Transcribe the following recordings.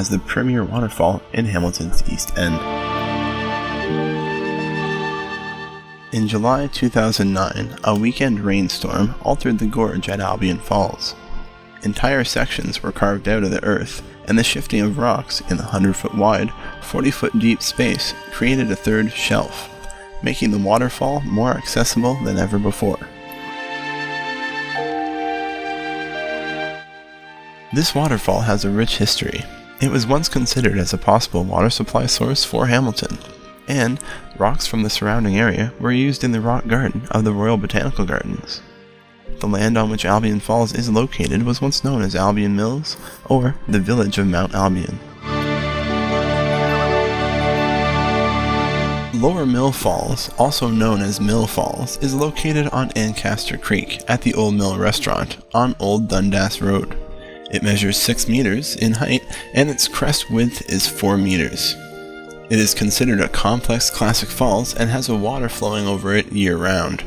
as the premier waterfall in Hamilton's East End. In July 2009, a weekend rainstorm altered the gorge at Albion Falls. Entire sections were carved out of the earth, and the shifting of rocks in the 100-foot wide, 40-foot deep space created a third shelf, making the waterfall more accessible than ever before. This waterfall has a rich history. It was once considered as a possible water supply source for Hamilton, and rocks from the surrounding area were used in the rock garden of the Royal Botanical Gardens. The land on which Albion Falls is located was once known as Albion Mills, or the village of Mount Albion. Lower Mill Falls, also known as Mill Falls, is located on Ancaster Creek at the Old Mill Restaurant on Old Dundas Road. It measures 6 meters in height, and its crest width is 4 meters. It is considered a complex classic falls and has a water flowing over it year-round.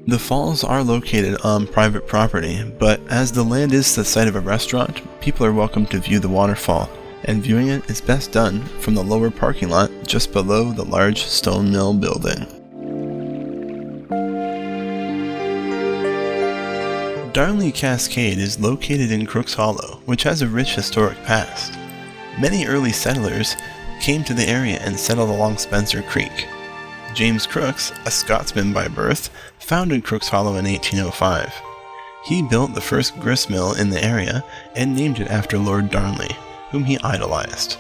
The falls are located on private property, but as the land is the site of a restaurant, people are welcome to view the waterfall, and viewing it is best done from the lower parking lot just below the large stone mill building. Darnley Cascade is located in Crooks Hollow, which has a rich historic past. Many early settlers came to the area and settled along Spencer Creek. James Crooks, a Scotsman by birth, founded Crooks Hollow in 1805. He built the first grist mill in the area and named it after Lord Darnley, whom he idolized.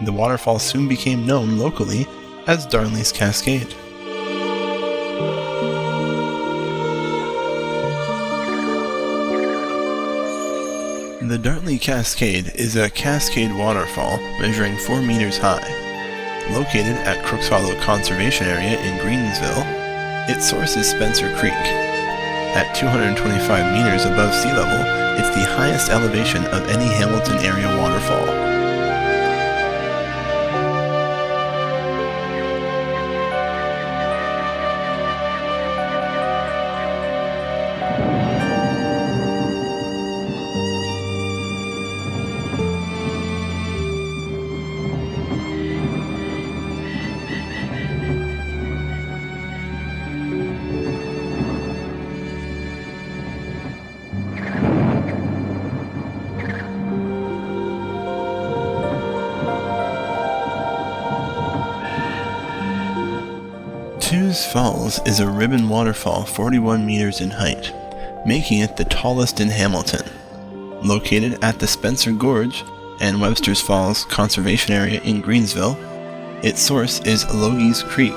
The waterfall soon became known locally as Darnley's Cascade. The Darnley Cascade is a cascade waterfall measuring 4 meters high. Located at Crooks Hollow Conservation Area in Greensville, its source is Spencer Creek. At 225 meters above sea level, it's the highest elevation of any Hamilton area waterfall. Tews Falls is a ribbon waterfall 41 meters in height, making it the tallest in Hamilton. Located at the Spencer Gorge and Webster's Falls Conservation Area in Greensville, its source is Logies Creek.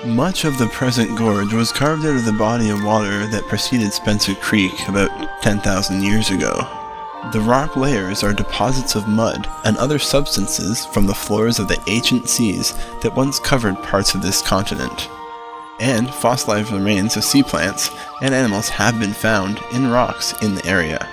Much of the present gorge was carved out of the body of water that preceded Spencer Creek about 10,000 years ago. The rock layers are deposits of mud and other substances from the floors of the ancient seas that once covered parts of this continent. And fossilized remains of sea plants and animals have been found in rocks in the area.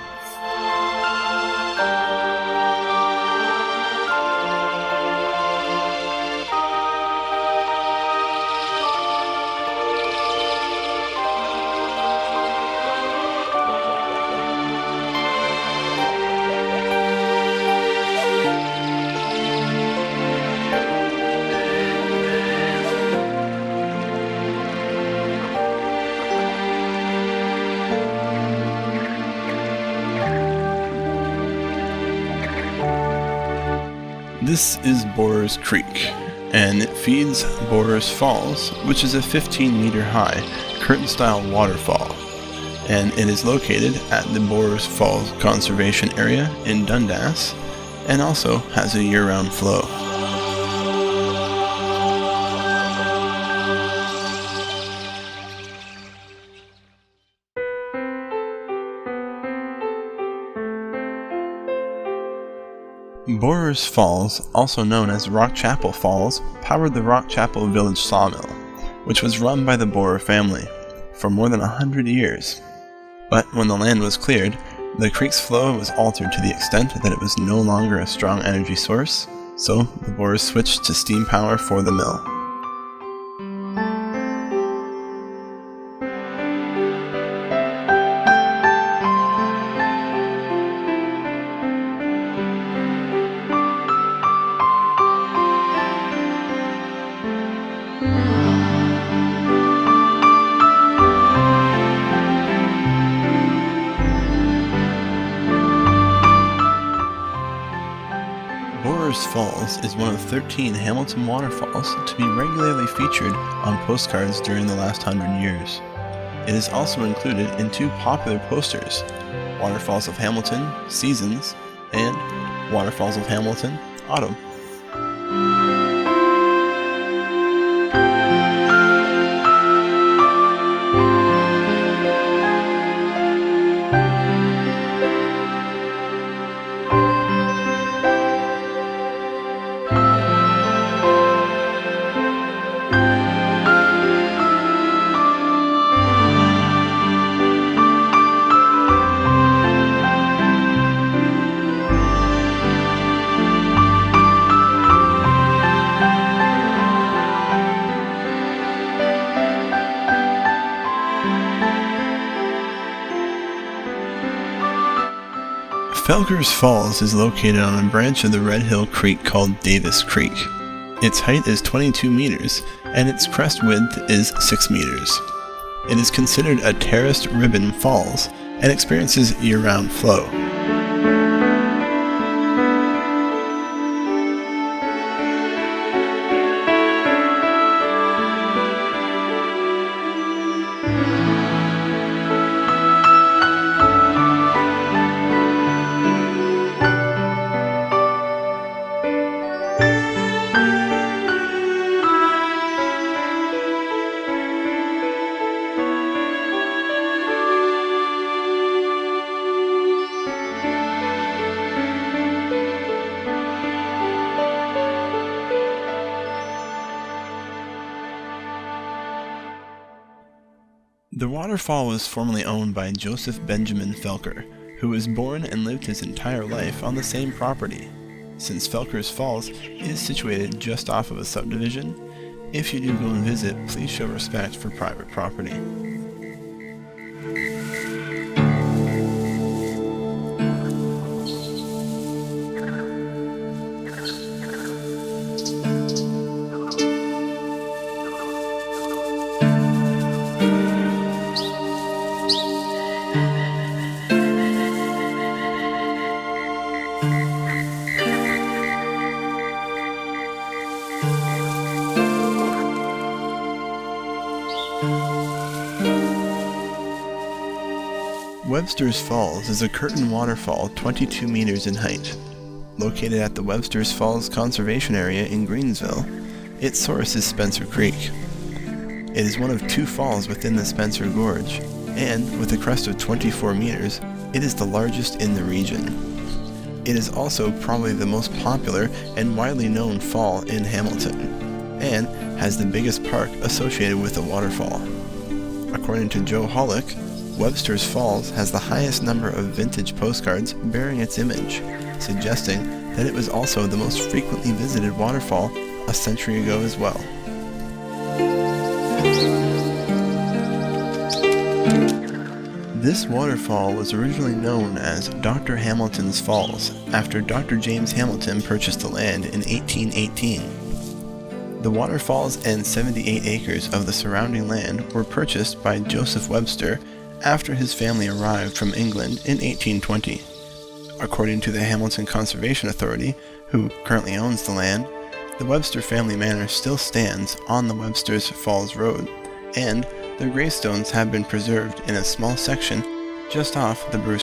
This is Borers Creek, and it feeds Borers Falls, which is a 15-meter high, curtain-style waterfall, and it is located at the Borers Falls Conservation Area in Dundas, and also has a year-round flow. Borers Falls, also known as Rock Chapel Falls, powered the Rock Chapel Village sawmill, which was run by the Boer family for more than 100 years. But when the land was cleared, the creek's flow was altered to the extent that it was no longer a strong energy source, so the Boers switched to steam power for the mill. Falls is one of 13 Hamilton waterfalls to be regularly featured on postcards during the last 100 years. It is also included in two popular posters, Waterfalls of Hamilton, Seasons, and Waterfalls of Hamilton, Autumn. Felker's Falls is located on a branch of the Red Hill Creek called Davis Creek. Its height is 22 meters, and its crest width is 6 meters. It is considered a terraced ribbon falls and experiences year-round flow. The waterfall was formerly owned by Joseph Benjamin Felker, who was born and lived his entire life on the same property. Since Felker's Falls is situated just off of a subdivision, if you do go and visit, please show respect for private property. Webster's Falls is a curtain waterfall 22 meters in height. Located at the Webster's Falls Conservation Area in Greensville, its source is Spencer Creek. It is one of two falls within the Spencer Gorge, and with a crest of 24 meters, it is the largest in the region. It is also probably the most popular and widely known fall in Hamilton, and has the biggest park associated with the waterfall. According to Joe Hollick, Webster's Falls has the highest number of vintage postcards bearing its image, suggesting that it was also the most frequently visited waterfall a century ago as well. This waterfall was originally known as Dr. Hamilton's Falls after Dr. James Hamilton purchased the land in 1818. The waterfalls and 78 acres of the surrounding land were purchased by Joseph Webster after his family arrived from England in 1820. According to the Hamilton Conservation Authority, who currently owns the land, the Webster family manor still stands on the Webster's Falls Road, and their gravestones have been preserved in a small section just off the Bruce